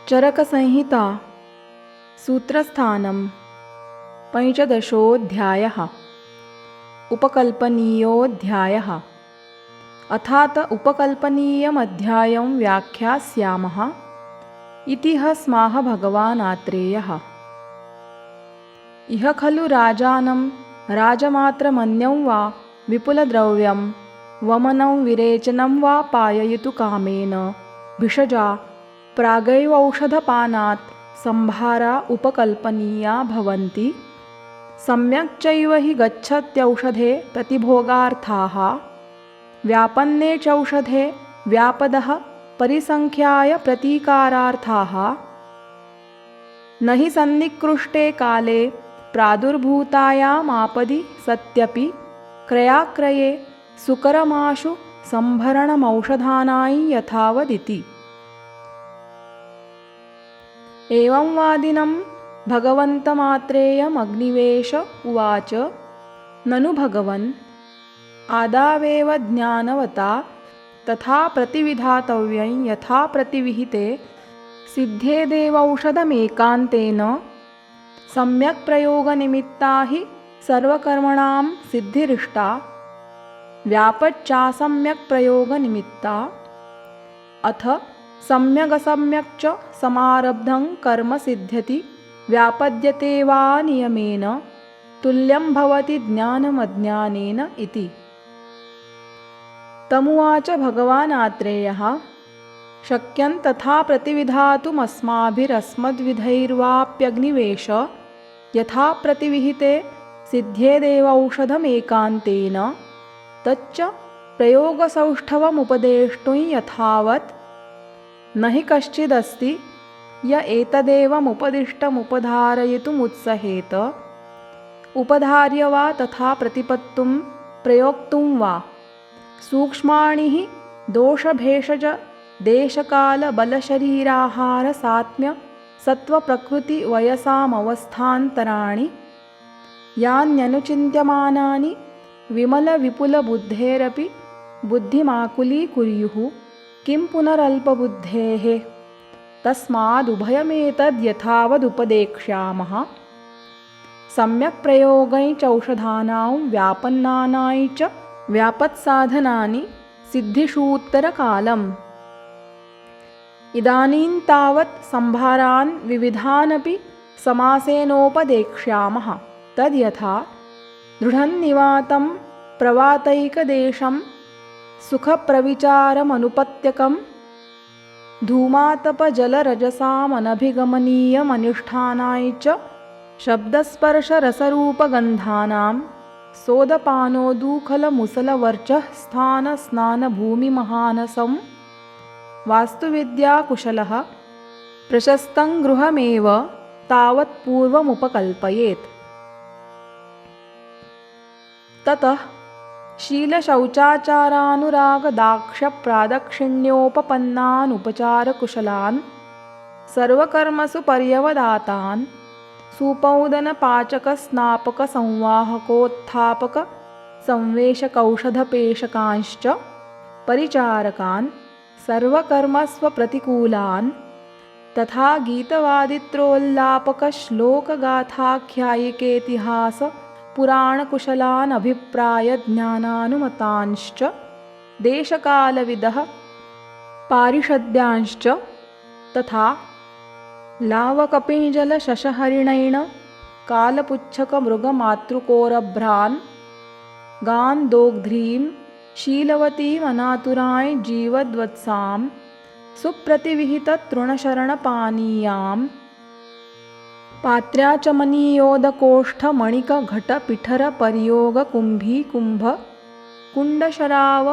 चरकसंहिता सूत्रस्थानं पञ्चदशोऽध्यायः। उपकल्पनीयोऽध्यायः। अथात उपकल्पनीयमध्यायं व्याख्यास्यामः इति स्माह भगवान् आत्रेयः। इह खलु राजानं राजमात्रमन्यं वा विपुलद्रव्यं वमनं विरेचनं वा पाययितु कामेन भिषजा प्रागैवौषधपानात् सम्भारा उपकल्पनीया भवन्ति। सम्यक् चैव हि गच्छत्यौषधे प्रतिभोगार्थाः व्यापन्ने चौषधे व्यापदः परिसङ्ख्याय प्रतीकारार्थाः न हि सन्निकृष्टे काले प्रादुर्भूतायामापदि सत्यपि क्रयाक्रये सुकरमाशु सम्भरणमौषधानां यथावदिति। एवं वादिनं भगवन्तमात्रेयमग्निवेश उवाच। ननु भगवन् आदावेव ज्ञानवता तथा प्रतिविधातव्यं यथा प्रतिविहिते सिद्धेदेवौषधमेकान्तेन सम्यक् प्रयोगनिमित्ता हि सर्वकर्मणां सिद्धिरिष्टा व्यापच्चासम्यक् प्रयोगनिमित्ता। अथ सम्यगसम्यक् च समारब्धं कर्म सिद्ध्यति व्यापद्यते वा नियमेन तुल्यं भवति ज्ञानमज्ञानेन इति। तमुवाच भगवान् आत्रेयः। शक्यं तथा प्रतिविधातुमस्माभिरस्मद्विधैर्वाप्यग्निवेश यथा प्रतिविहिते सिद्धेदेवौषधमेकान्तेन तच्च प्रयोगसौष्ठवमुपदेष्टुं यथावत् न हि कश्चिदस्ति य एतदेवमुपदिष्टमुपधारयितुमुत्सहेत उपधार्य वा तथा प्रतिपत्तुं प्रयोक्तुं वा। सूक्ष्माणि हि दोषभेषज देशकालबलशरीराहारसात्म्य सत्त्वप्रकृतिवयसामवस्थान्तराणि यान्यनुचिन्त्यमानानि विमलविपुलबुद्धेरपि बुद्धिमाकुलीकुर्युः किं पुनरल्पबुद्धेः। तस्मादुभयमेतद्यथावदुपदेक्ष्यामः। सम्यक् प्रयोगैः चौषधानां व्यापन्नानां च व्यापत्साधनानि सिद्धिषूत्तरकालम्। इदानीं तावत् सम्भारान् विविधानपि समासेनोपदेक्ष्यामः। तद्यथा दृढन्निवातं प्रवातैकदेशं सुखप्रविचारमनुपत्यकं धूमातपजलरजसामनभिगमनीयमनिष्ठानां च शब्दस्पर्शरसरूपगन्धानां सोदपानोदूखलमुसलवर्चःस्थानस्नानभूमिमहानसं वास्तुविद्याकुशलः प्रशस्तं गृहमेव तावत्पूर्वमुपकल्पयेत्। ततः शीलशौचाचारानुरागदाक्ष्यप्रादक्षिण्योपपन्नानुपचारकुशलान् सर्वकर्मसु पर्यवदातान् सूपौदनपाचकस्नापकसंवाहकोत्थापकसंवेशकौषधपेशकांश्च परिचारकान् सर्वकर्मस्वप्रतिकूलान् तथा गीतवादित्रोल्लापकश्लोकगाथाख्यायिकेतिहास पुराणकुशलान् अभिप्रायज्ञानानुमतांश्च देशकालविदः पारिषद्यांश्च तथा लावकपिञ्जलशशहरिणैण कालपुच्छकमृगमातृकोरभ्रान् गान् दोग्ध्रीं शीलवतीमनातुरां जीवद्वत्सां सुप्रतिविहिततृणशरणपानीयां पात्र्याचमनीयोदकोष्ठमणिकघटपिठरपर्योगकुम्भीकुम्भकुण्डशराव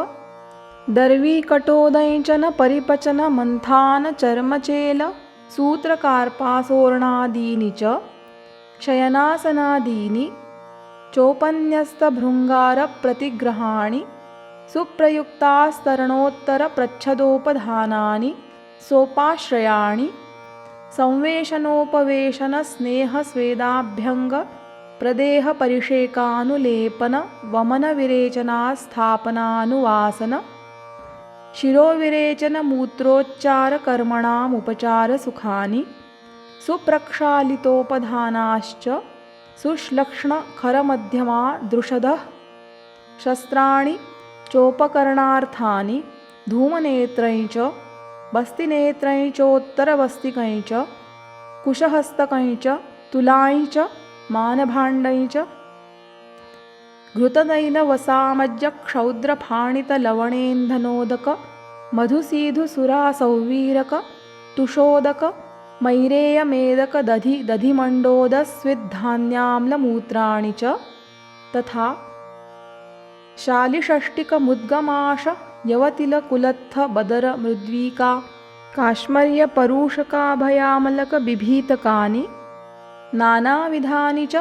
दर्वीकटोदयञ्चनपरिपचनमन्थानचर्मचेल सूत्रकार्पासोर्णादीनि च शयनासनादीनि चोपन्यस्तभृङ्गारप्रतिग्रहाणि सुप्रयुक्तास्तरणोत्तरप्रच्छदोपधानानि सोपाश्रयाणि संवेशनोपवेशनस्नेहस्वेदाभ्यङ्गप्रदेहपरिषेकानुलेपन वमनविरेचनास्थापनानुवासन शिरोविरेचनमूत्रोच्चारकर्मणामुपचारसुखानि सुप्रक्षालितोपधानाश्च सुश्लक्ष्णखरमध्यमा दृषदः शस्त्राणि चोपकरणार्थानि धूमनेत्रैश्च वस्तिनेत्रैश्चोत्तरवस्तिकैश्च कुशहस्तकैश्च तुलाञ्च मानभाण्डैश्च घृततैलवसामज्जक्षौद्रफाणितलवणेन्धनोदक मधुसीधुसुरासौवीरक तुषोदक मैरेयमेदक दधिमण्डोदस्विद्धान्याम्लमूत्राणि च तथा शालिषष्टिकमुद्गमाश यवतिलकुलत्थ बदर मृद्वीका काश्मर्यपरूषकाभयामलकबिभीतकानि नानाविधानि च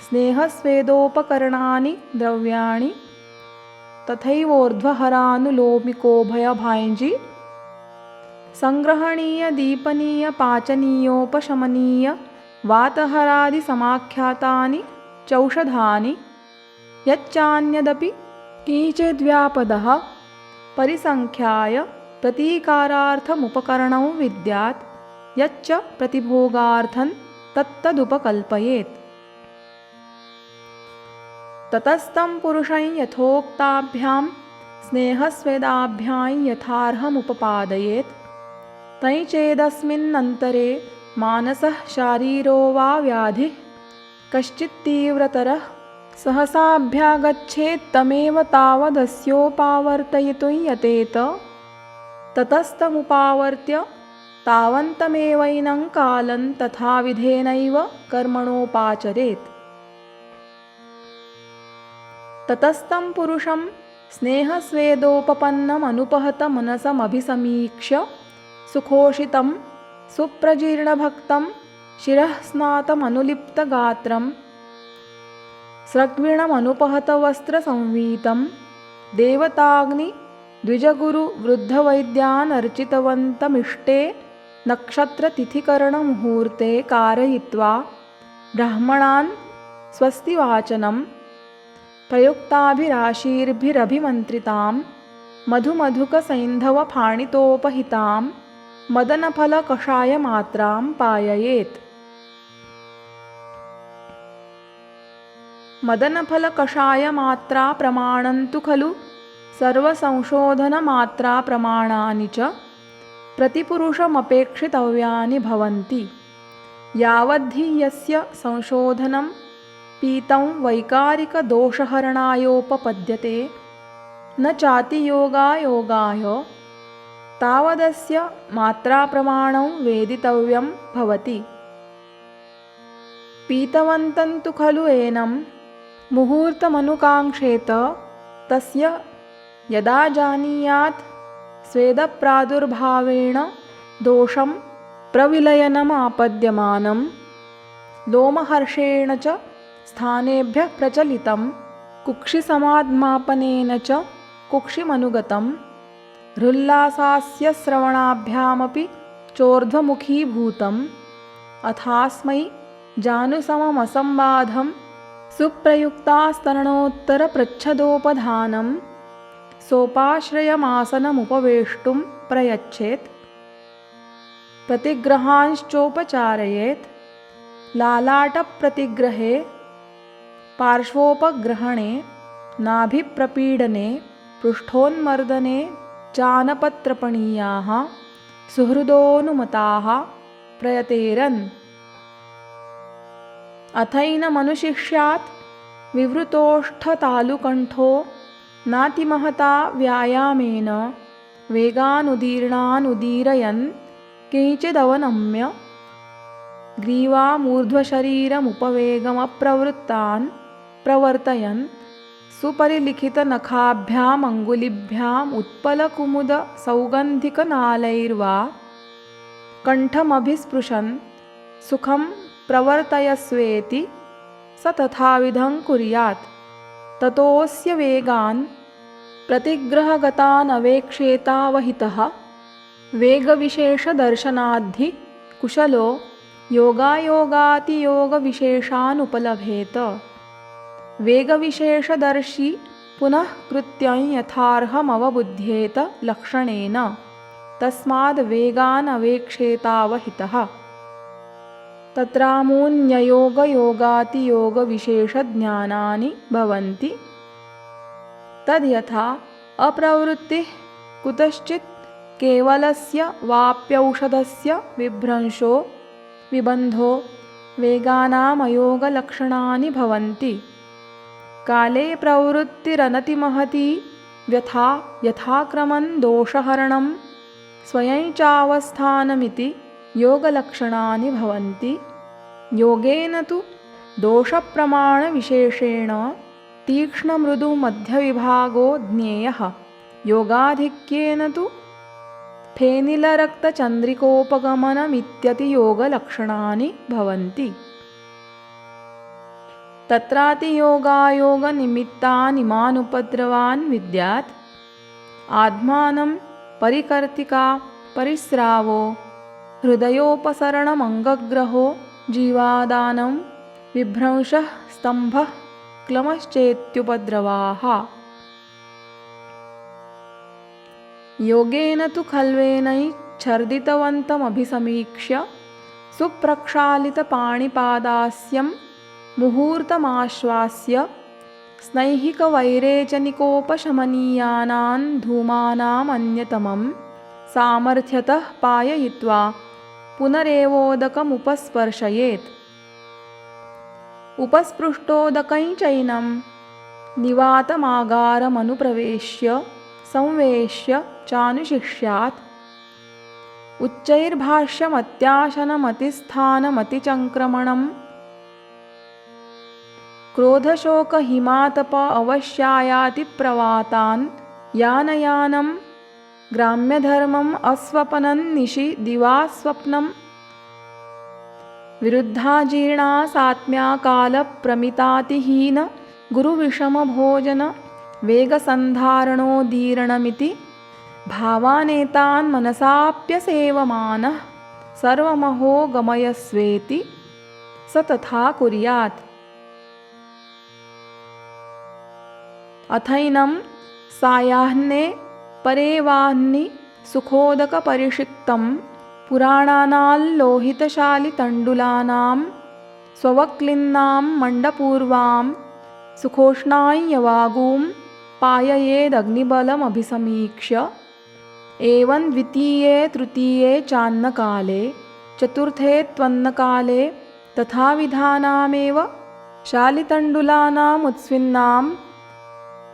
स्नेहस्वेदोपकरणानि द्रव्याणि तथैवोर्ध्वहरानुलोमिकोभयभाञ्जी संग्रहणीय दीपनीय पाचनीयोपशमनीय वातहरादिसमाख्यातानि चौषधानि यच्चान्यदपि किञ्चिद्व्यापदः परिसङ्ख्याय प्रतीकारार्थमुपकरणं विद्यात् यच्च प्रतिभोगार्थं तत्तदुपकल्पयेत् ततस्तं पुरुषं यथोक्ताभ्यां स्नेहस्वेदाभ्यां यथार्हमुपपादयेत् तञ्चेदस्मिन्नन्तरे मानसः शारीरो वा व्याधिः कश्चित्तीव्रतरः सहसाभ्यागच्छेत्तमेव तावदस्योपावर्तयितुं यतेत ततस्तमुपावर्त्य तावन्तमेवैनं कालं तथाविधेनैव कर्मणोपाचरेत् ततस्तं पुरुषं स्नेहस्वेदोपपन्नमनुपहतमनसमभिसमीक्ष्य सुखोषितं सुप्रजीर्णभक्तं शिरःस्नातमनुलिप्तगात्रं स्रग्विणमनुपहतवस्त्रसंवीतं देवताग्निद्विजगुरुवृद्धवैद्यानर्चितवन्तमिष्टे नक्षत्रतिथिकरणमुहूर्ते कारयित्वा ब्राह्मणान् स्वस्तिवाचनं प्रयुक्ताभिराशीर्भिरभिमन्त्रितां मधुमधुकसैन्धवफाणितोपहितां मदनफलकषायमात्रां पाययेत् मदनफलकषायमात्रा प्रमाणं तु खलु सर्वसंशोधनमात्राप्रमाणानि च प्रतिपुरुषमपेक्षितव्यानि भवन्ति यावद्धि यस्य संशोधनं पीतं वैकारिकदोषहरणायोपपद्यते न चातियोगायोगाय तावदस्य मात्राप्रमाणं वेदितव्यं भवति पीतवन्तं तु खलु एनं मुहूर्तमनुकाङ्क्षेत तस्य यदा जानीयात् स्वेदप्रादुर्भावेण दोषं प्रविलयनमापद्यमानं लोमहर्षेण च स्थानेभ्यः प्रचलितं कुक्षिसमाद्मापनेन च कुक्षिमनुगतं हृल्लासास्य श्रवणाभ्यामपि चोर्ध्वमुखीभूतम् अथास्मै जानुसममसम्बाधं सुप्रयुक्तास्तरणोत्तरप्रच्छदोपधानं सोपाश्रयमासनमुपवेष्टुं प्रयच्छेत् प्रतिग्रहांश्चोपचारयेत् लालाटप्रतिग्रहे पार्श्वोपग्रहणे नाभिप्रपीडने पृष्ठोन्मर्दने चानपत्रपणीयाः सुहृदोऽनुमताः प्रयतेरन् अथैनमनुशिष्यात् विवृतोष्ठतालुकण्ठो नातिमहता व्यायामेन वेगानुदीर्णानुदीरयन् किञ्चिदवनम्य ग्रीवामूर्ध्वशरीरमुपवेगमप्रवृत्तान् प्रवर्तयन् सुपरिलिखितनखाभ्यामङ्गुलिभ्याम् उत्पलकुमुदसौगन्धिकनालैर्वा कण्ठमभिस्पृशन् सुखं प्रवर्तयस्वेति स तथाविधं कुर्यात् ततोऽस्य वेगान् प्रतिग्रहगतानवेक्षेतावहितः वेगविशेषदर्शनाद्धि कुशलो योगायोगातियोगविशेषानुपलभेत वेगविशेषदर्शी पुनः कृत्यं यथार्हमवबुध्येत लक्षणेन तस्माद् वेगान् अवेक्षेतावहितः। तत्रामून्ययोगयोगातियोगविशेषज्ञानानि भवन्ति। तद्यथा अप्रवृत्तिः कुतश्चित् केवलस्य वाप्यौषधस्य विभ्रंशो विबन्धो वेगानामयोगलक्षणानि भवन्ति। काले प्रवृत्तिरनतिमहती व्यथा यथाक्रमं दोषहरणं स्वयं चावस्थानमिति योगलक्षणानि भवन्ति। योगेन तु दोषप्रमाणविशेषेण तीक्ष्णमृदुमध्यविभागो ज्ञेयः। योगाधिक्येन तु फेनिलरक्तचन्द्रिकोपगमनमित्यतियोगलक्षणानि भवन्ति। तत्रातियोगायोगनिमित्तानिमानुपद्रवान् विद्यात्। आत्मानं परिकर्तिका परिस्रावो हृदयोपसरणमङ्गग्रहो जीवादानं विभ्रंशः स्तम्भः क्लमश्चेत्युपद्रवाः। योगेन तु खल्वेनैच्छर्दितवन्तमभिसमीक्ष्य सुप्रक्षालितपाणिपादास्यं मुहूर्तमाश्वास्य स्नैहिकवैरेचनिकोपशमनीयानां धूमानामन्यतमं सामर्थ्यतः पाययित्वा पुनरेवोदकमुपस्पर्शयेत्। उपस्पृष्टोदकं चैनं निवातमागारमनुप्रवेश्य संवेश्य चानुशिष्यात्। उच्चैर्भाष्यमत्याशनमतिस्थानमतिचङ्क्रमणं क्रोधशोकहिमातप अवश्यायातिप्रवातान् यानयानं ग्राम्यधर्मम् अस्वपनं निशि दिवास्वप्नं विरुद्धाजीर्णा सात्म्या कालप्रमितातिहीन गुरुविषमभोजन वेगसन्धारणोदीर्णमिति भावानेतान् मनसाप्यसेवमानः सर्वमहो गमयस्वेति स तथा कुर्यात्। अथैनं सायाह्ने परेवाह्नि सुखोदकपरिषिक्तं पुराणानाल्लोहितशालितण्डुलानां स्ववक्लिन्नां मण्डपूर्वां सुखोष्णां यवागुं पाययेदग्निबलमभिसमीक्ष्य। एवं द्वितीये तृतीये चान्नकाले चतुर्थे त्वन्नकाले तथाविधानामेव शालितण्डुलानामुत्स्विन्नां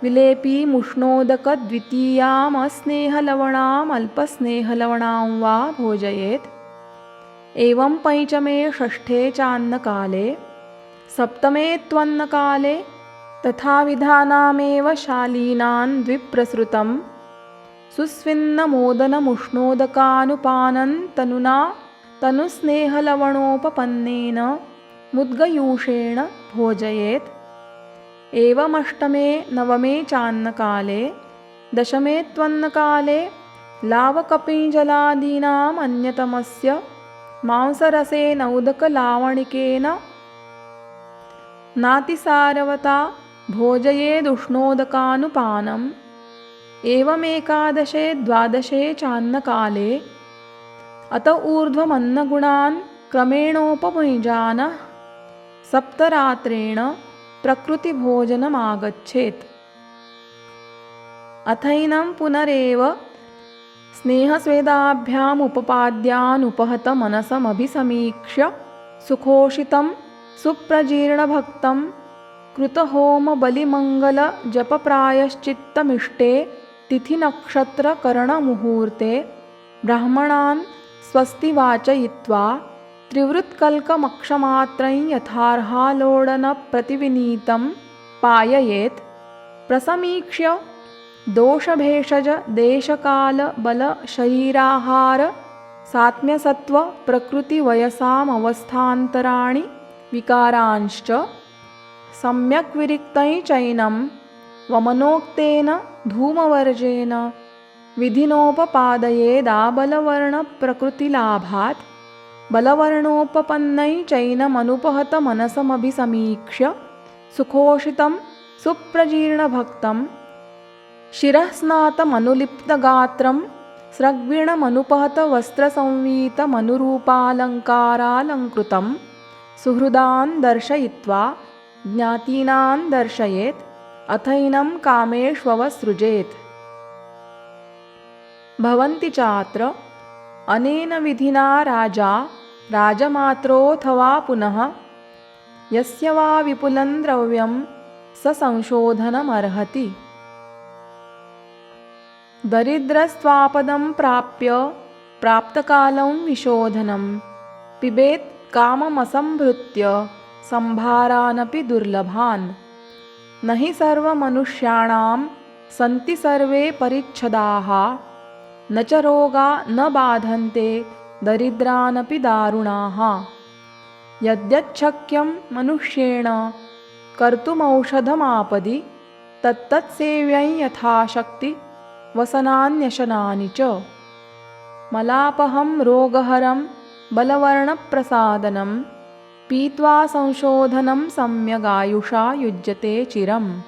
विलेपीमुष्णोदकद्वितीयामस्नेहलवणामल्पस्नेहलवणां वा भोजयेत्। एवं पञ्चमे षष्ठे चान्नकाले सप्तमे त्वन्नकाले तथाविधानामेव शालीनां द्विप्रसृतं सुस्विन्नमोदनमुष्णोदकानुपानं तनुना तनुस्नेहलवणोपपन्नेन मुद्गयूषेण भोजयेत्। एवमष्टमे नवमे चान्नकाले दशमे त्वन्नकाले लावकपिञ्जलादीनाम् अन्यतमस्य मांसरसेनौदकलावणिकेन नातिसारवता भोजयेदुष्णोदकानुपानम्। एवमेकादशे द्वादशे चान्नकाले अत ऊर्ध्वमन्नगुणान् क्रमेणोपभुञ्जान सप्तरात्रेण प्रकृतिभोजनमागच्छेत्। अथैनं पुनरेव स्नेहस्वेदाभ्यामुपपाद्यानुपहतमनसमभिसमीक्ष्य सुखोषितं सुप्रजीर्णभक्तं कृतहोमबलिमङ्गलजपप्रायश्चित्तमिष्टे तिथिनक्षत्रकरणमुहूर्ते ब्राह्मणान् स्वस्ति वाचयित्वा त्रिवृत्कल्कमक्षमात्रं यथार्हालोडनप्रतिविनीतं पाययेत्। प्रसमीक्ष्य दोषभेषज देशकालबलशरीराहार सात्म्यसत्त्वप्रकृतिवयसामवस्थान्तराणि विकारांश्च सम्यक् विरिक्तं चैनं वमनोक्तेन धूमवर्जेन विधिनोपपादयेदाबलवर्णप्रकृतिलाभात्। बलवर्णोपपन्नं चैनमनुपहतमनसमभिसमीक्ष्य सुखोषितं सुप्रजीर्णभक्तं शिरःस्नातमनुलिप्तगात्रं स्रग्विणमनुपहतवस्त्रसंवीतमनुरूपालङ्कारालङ्कृतं सुहृदान् दर्शयित्वा ज्ञातीनां दर्शयेत् अथैनं कामेष्ववसृजेत्। भवन्ति चात्र अनेन विधिना राजा राजमात्रोऽथवा पुनः यस्य वा विपुलं द्रव्यं स संशोधनमर्हति। दरिद्रस्त्वापदं प्राप्य प्राप्तकालं विशोधनं पिबेत् काममसंभृत्य संभारानपि दुर्लभान्। न हि सर्वमनुष्याणां सन्ति सर्वे परिच्छदाः न च रोगा न बाधन्ते दरिद्रानपि दारुणाः। यद्यच्छक्यं मनुष्येण कर्तुमौषधमापदि तत्तत्सेव्यं यथाशक्ति वसनान्यशनानि च। मलापहं रोगहरं बलवर्णप्रसादनं पीत्वा संशोधनं सम्यगायुषा युज्यते चिरम्।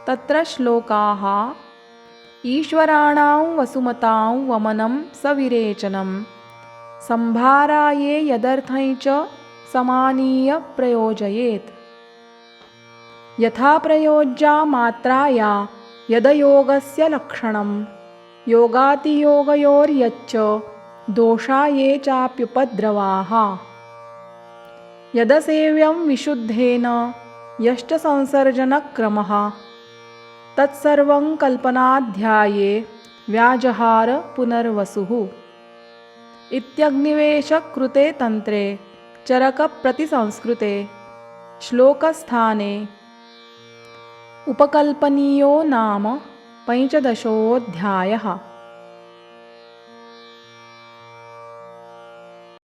तत्र श्लोकाः ईश्वराणां वसुमतां वमनं सविरेचनं संभाराये यदर्थं च समानीय प्रयोजयेत्। यथा प्रयोज्या मात्राया यदयोगस्य लक्षणं योगातियोगयोर्यच्च दोषा ये चाप्युपद्रवाः। यदसेव्यं विशुद्धेन यष्टसंसर्जनक्रमः तत्सर्वं कल्पनाध्याये व्याजहार पुनर्वसुः। इत्यग्निवेशकृते तन्त्रे चरकप्रतिसंस्कृते श्लोकस्थाने उपकल्पनीयो नाम 15 अध्यायः।